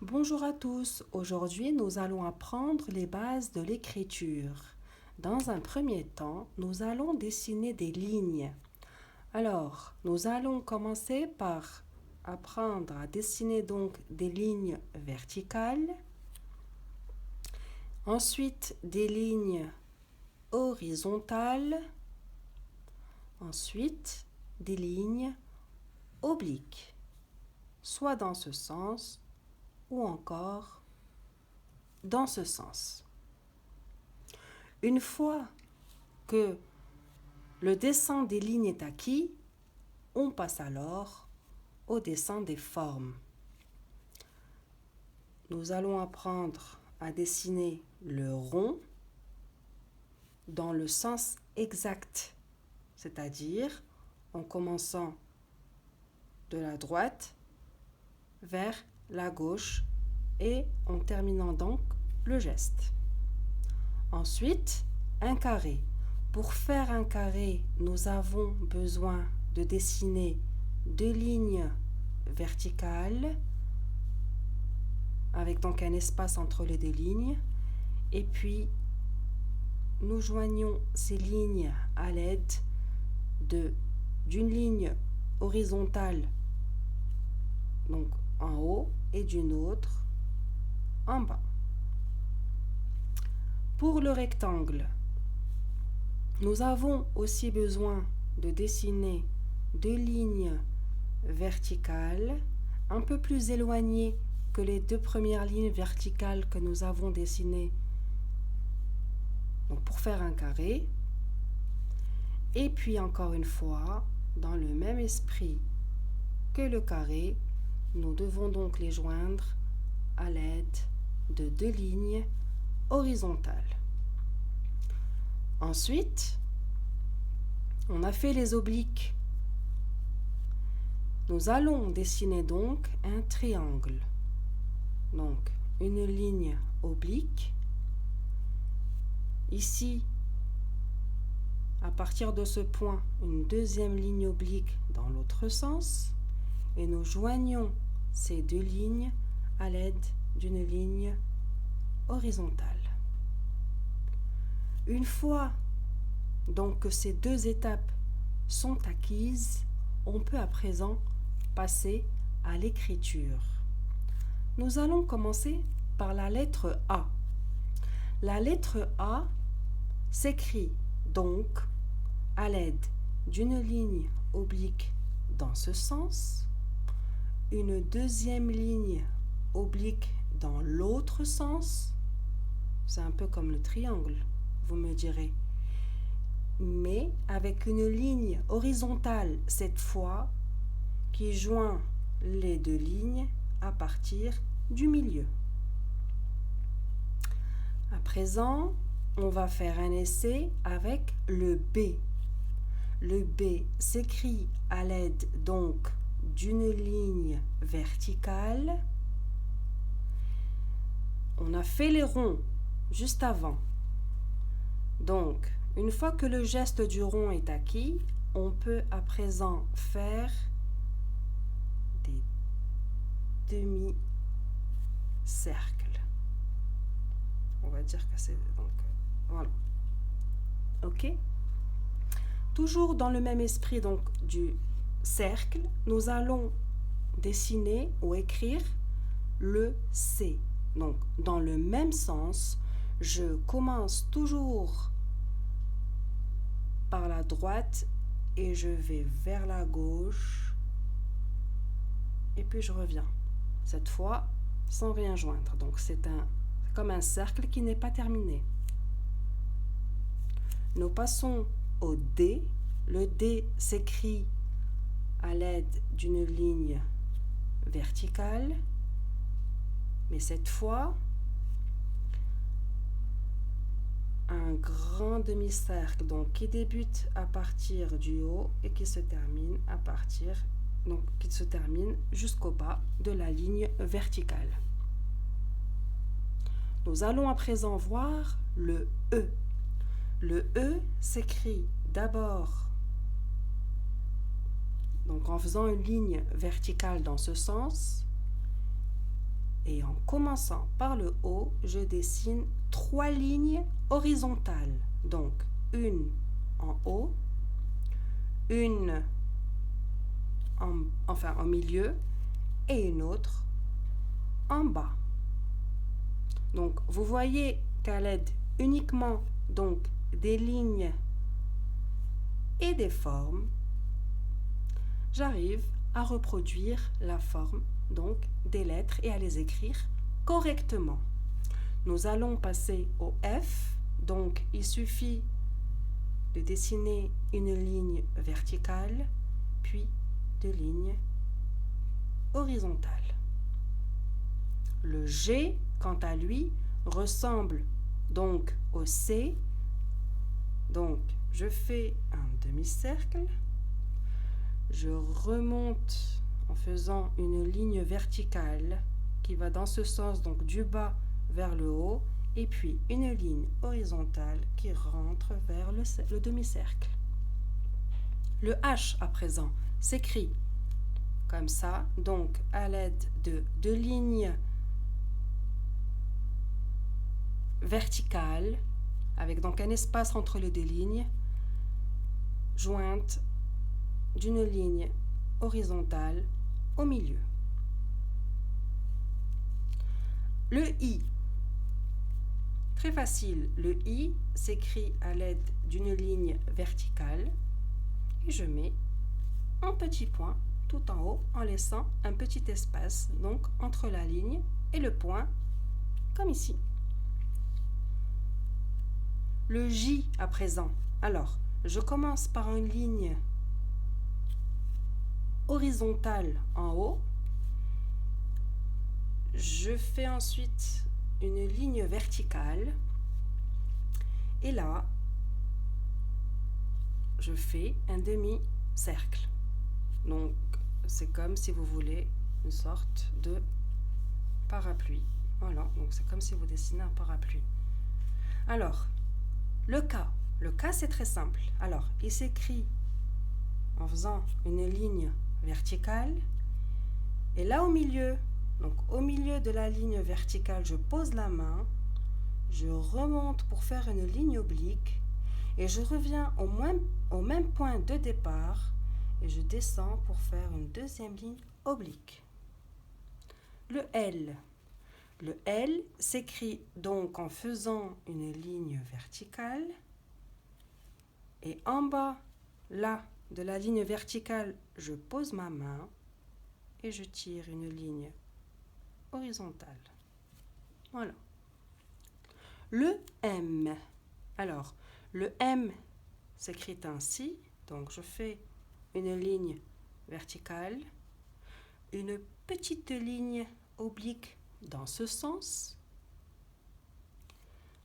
Bonjour à tous, aujourd'hui nous allons apprendre les bases de l'écriture. Dans un premier temps, nous allons dessiner des lignes. Alors, nous allons commencer par apprendre à dessiner donc des lignes verticales, ensuite des lignes horizontales, ensuite des lignes obliques, soit dans ce sens ou encore dans ce sens. Une fois que le dessin des lignes est acquis, on passe alors au dessin des formes. Nous allons apprendre à dessiner le rond dans le sens exact, c'est-à-dire en commençant de la droite vers la gauche et en terminant donc le geste. Ensuite, un carré. Pour faire un carré, nous avons besoin de dessiner deux lignes verticales avec donc un espace entre les deux lignes et puis nous joignons ces lignes à l'aide d'une ligne horizontale donc en haut et d'une autre en bas. Pour le rectangle, nous avons aussi besoin de dessiner deux lignes verticales un peu plus éloignées que les deux premières lignes verticales que nous avons dessinées donc pour faire un carré. Et puis encore une fois, dans le même esprit que le carré, nous devons donc les joindre à l'aide de deux lignes horizontales. Ensuite, on a fait les obliques. Nous allons dessiner donc un triangle. Donc, une ligne oblique. Ici, à partir de ce point, une deuxième ligne oblique dans l'autre sens. Et nous joignons ces deux lignes à l'aide d'une ligne horizontale. Une fois donc que ces deux étapes sont acquises, on peut à présent passer à l'écriture. Nous allons commencer par la lettre A. La lettre A s'écrit donc à l'aide d'une ligne oblique dans ce sens, une deuxième ligne oblique dans l'autre sens. C'est un peu comme le triangle, vous me direz. Mais avec une ligne horizontale cette fois qui joint les deux lignes à partir du milieu. À présent, on va faire un essai avec le B. Le B s'écrit à l'aide donc d'une ligne verticale. On a fait les ronds juste avant. Donc, une fois que le geste du rond est acquis, on peut à présent faire des demi-cercles. On va dire que c'est donc voilà. OK? Toujours dans le même esprit donc du cercle, nous allons dessiner ou écrire le C. Donc, dans le même sens, je commence toujours par la droite et je vais vers la gauche et puis je reviens. Cette fois, sans rien joindre. Donc, c'est comme un cercle qui n'est pas terminé. Nous passons au D. Le D s'écrit à l'aide d'une ligne verticale, mais cette fois, un grand demi-cercle donc qui débute à partir du haut et qui se termine jusqu'au bas de la ligne verticale. Nous allons à présent voir le E. Le E s'écrit d'abord donc en faisant une ligne verticale dans ce sens Et en commençant par le haut, je dessine 3 lignes horizontales. Donc, une en haut, une au milieu et une autre en bas. Donc, vous voyez qu'à l'aide uniquement donc, des lignes et des formes, j'arrive à reproduire la forme donc, des lettres et à les écrire correctement. Nous allons passer au F. Donc, il suffit de dessiner une ligne verticale, puis deux lignes horizontales. Le G, quant à lui, ressemble donc au C. Donc, je fais un demi-cercle. Je remonte en faisant une ligne verticale qui va dans ce sens, donc du bas vers le haut, et puis une ligne horizontale qui rentre vers le demi-cercle. Le H, à présent, s'écrit comme ça, donc à l'aide de deux lignes verticales, avec donc un espace entre les deux lignes, jointes d'une ligne horizontale au milieu. Le I, très facile, le I s'écrit à l'aide d'une ligne verticale et je mets un petit point tout en haut en laissant un petit espace donc entre la ligne et le point, comme ici. Le J à présent, alors je commence par une ligne horizontale en haut, je fais ensuite une ligne verticale et là je fais un demi-cercle. Donc c'est comme si vous voulez une sorte de parapluie. Voilà, donc c'est comme si vous dessinez un parapluie. Alors, le K c'est très simple. Alors, il s'écrit en faisant une ligne verticale et là au milieu, donc au milieu de la ligne verticale, je pose la main, je remonte pour faire une ligne oblique et je reviens au même point de départ et je descends pour faire une deuxième ligne oblique. Le L s'écrit donc en faisant une ligne verticale et en bas, là, de la ligne verticale, je pose ma main et je tire une ligne horizontale. Voilà. Le M. Alors, le M s'écrit ainsi. Donc, je fais une ligne verticale, une petite ligne oblique dans ce sens.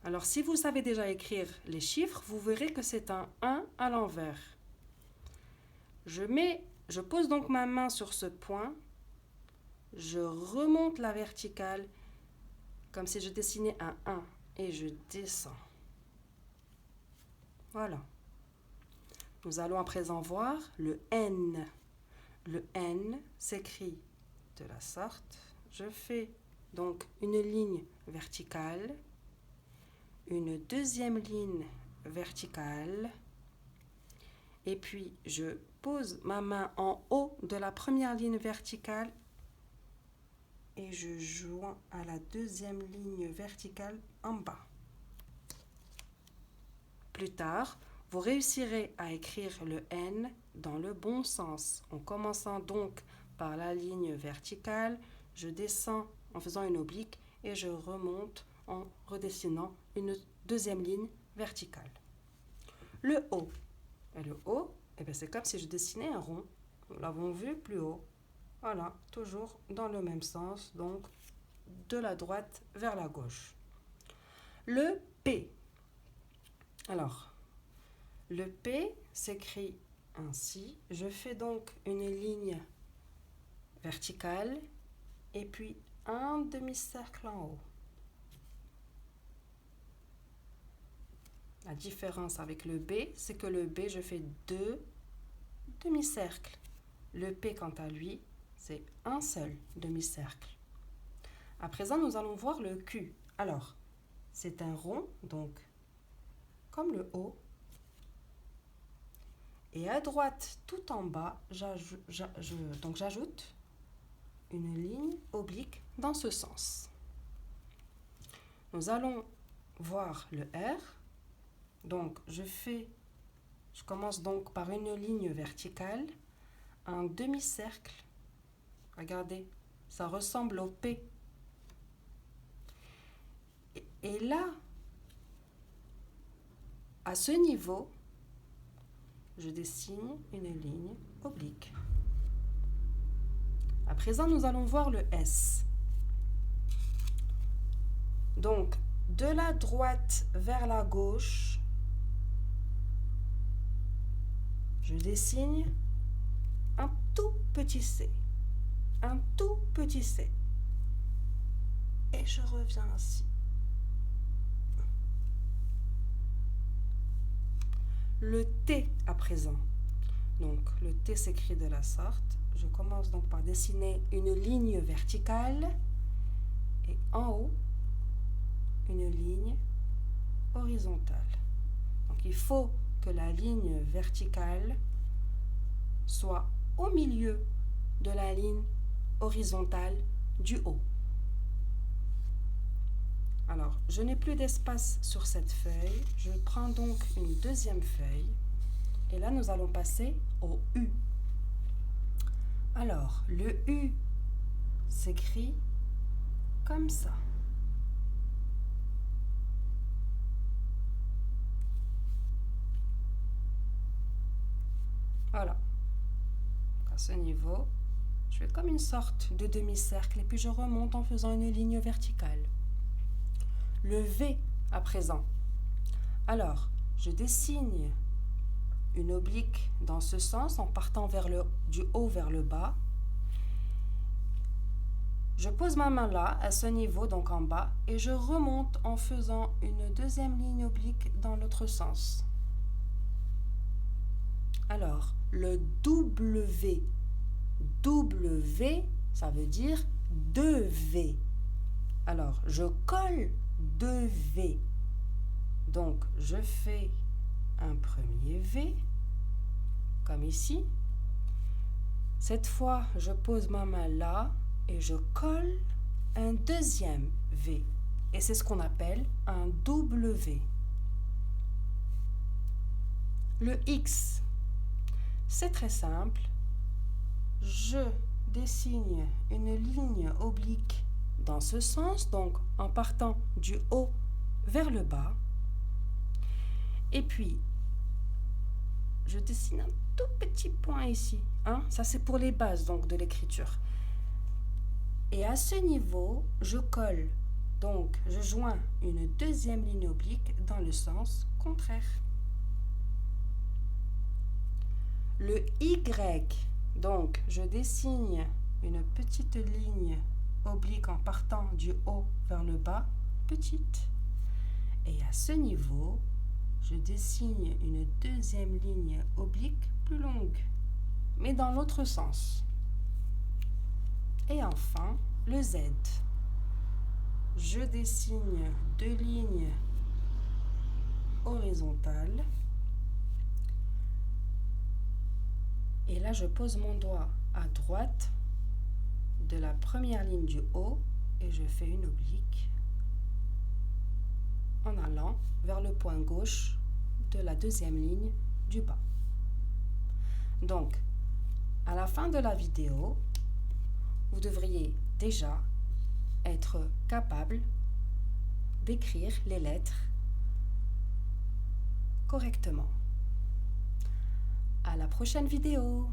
Alors, si vous savez déjà écrire les chiffres, vous verrez que c'est un 1 à l'envers. Je pose donc ma main sur ce point, je remonte la verticale comme si je dessinais un 1 et je descends. Voilà. Nous allons à présent voir le N. Le N s'écrit de la sorte. Je fais donc une ligne verticale, une deuxième ligne verticale, et puis je pose ma main en haut de la première ligne verticale et je joins à la deuxième ligne verticale en bas. Plus tard, vous réussirez à écrire le N dans le bon sens. En commençant donc par la ligne verticale, je descends en faisant une oblique et je remonte en redessinant une deuxième ligne verticale. Le O. Et le O, c'est comme si je dessinais un rond. Nous l'avons vu plus haut. Voilà, toujours dans le même sens, donc de la droite vers la gauche. Le P. Alors, le P s'écrit ainsi. Je fais donc une ligne verticale et puis un demi-cercle en haut. La différence avec le B, c'est que le B, je fais deux demi-cercles. Le P, quant à lui, c'est un seul demi-cercle. À présent, nous allons voir le Q. Alors, c'est un rond, donc comme le O. Et à droite, tout en bas, j'ajoute une ligne oblique dans ce sens. Nous allons voir le R. Donc, je commence donc par une ligne verticale, un demi-cercle. Regardez, ça ressemble au P. Et là, à ce niveau, je dessine une ligne oblique. À présent, nous allons voir le S. Donc, de la droite vers la gauche, je dessine un tout petit C. Un tout petit C. Et je reviens ainsi. Le T à présent. Donc, le T s'écrit de la sorte. Je commence donc par dessiner une ligne verticale et en haut, une ligne horizontale. Donc, il faut que la ligne verticale soit au milieu de la ligne horizontale du haut. Alors, je n'ai plus d'espace sur cette feuille. Je prends donc une deuxième feuille. Et là, nous allons passer au U. Alors, le U s'écrit comme ça. Voilà. À ce niveau, je fais comme une sorte de demi-cercle et puis je remonte en faisant une ligne verticale. Le V à présent. Alors, je dessine une oblique dans ce sens en partant du haut vers le bas. Je pose ma main là, à ce niveau, donc en bas, et je remonte en faisant une deuxième ligne oblique dans l'autre sens. Alors, le W. W, ça veut dire 2V. Alors, je colle 2V. Donc, je fais un premier V, comme ici. Cette fois, je pose ma main là et je colle un deuxième V. Et c'est ce qu'on appelle un W. Le X, c'est très simple. Je dessine une ligne oblique dans ce sens, donc en partant du haut vers le bas. Et puis, je dessine un tout petit point ici. Ça, c'est pour les bases donc, de l'écriture. Et à ce niveau, je colle. Donc, je joins une deuxième ligne oblique dans le sens contraire. Le Y, donc, je dessine une petite ligne oblique en partant du haut vers le bas, petite. Et à ce niveau, je dessine une deuxième ligne oblique plus longue, mais dans l'autre sens. Et enfin, le Z. Je dessine deux lignes horizontales. Et là, je pose mon doigt à droite de la première ligne du haut et je fais une oblique en allant vers le point gauche de la deuxième ligne du bas. Donc, à la fin de la vidéo, vous devriez déjà être capable d'écrire les lettres correctement. À la prochaine vidéo!